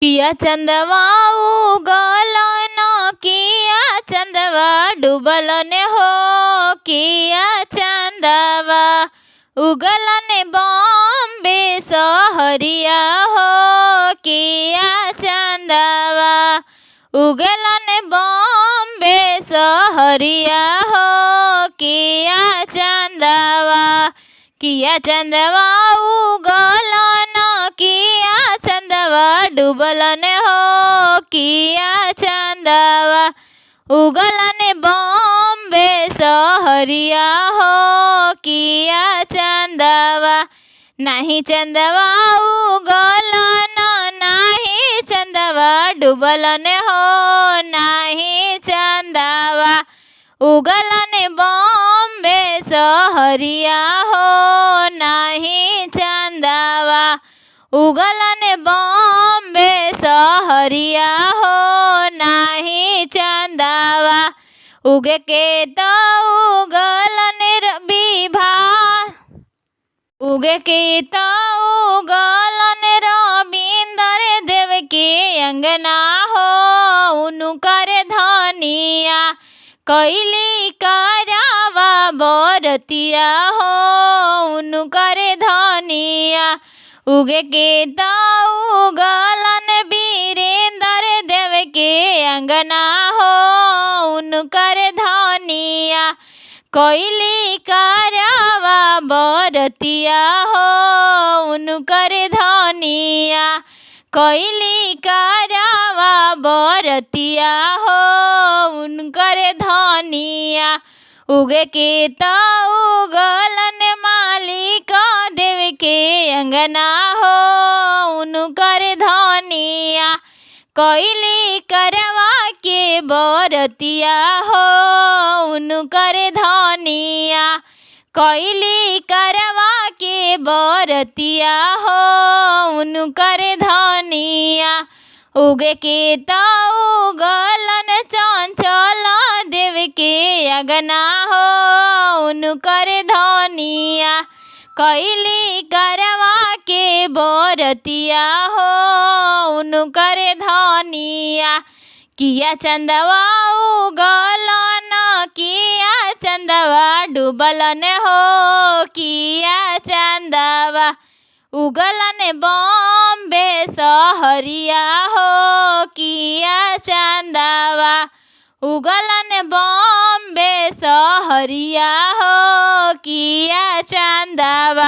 किया चंदवा उगल न किया चंदवा डूबल ने हो। किया चंदवा उगल ने बॉम्बे सहरिया हो। किया चंदवा उगल ने बॉम्बे सहरिया हो। किया चंदवा उगल न किया चंदवा डूबल ने हो। किया चंदवा उगल ने बॉम्बे सहरिया हो। किया चंदवा नाही चंदवा उगल नाही चंदवा डूबल ने हो। नाही चंदवा उगल ने बॉम्बे सहरिया हो। नाही चंदवा उगल ने बॉम्बे सहरिया हो। नाही चंदवा उगे के तो उगल ने विभा उगे के तो उगल ने रविंदर देव के अंगना हो। उनकर धनिया कैली करावा बरतिया हो। उनकर धनिया उगे के तो उगल ने वीरेंद्र देव के अंगना हो। उनकर धनिया कैली करावा बरतिया हो। उनकर धनिया कैली करावा बरतिया हो। उनकर धनिया उगे के तो उगल ने मालिक देव के अंगना हो। उनकर धनिया कैली करवा के बरतिया हो। उनकर धनिया कैली करवा के बरतिया हो। उनकर धनिया उगे के तो उगल न चंचल देव के अंगना हो। उनकर धनिया कैली करवा के बरतिया हो। उनकर धनिया किया चंदवा उगल न किया चंदवा डूबल ने हो। किया चंदवा उगल ने बॉम्बे सहरिया हो। किया चंदवा उगल ने बॉम्बे सहरिया हो। किया चंदवा।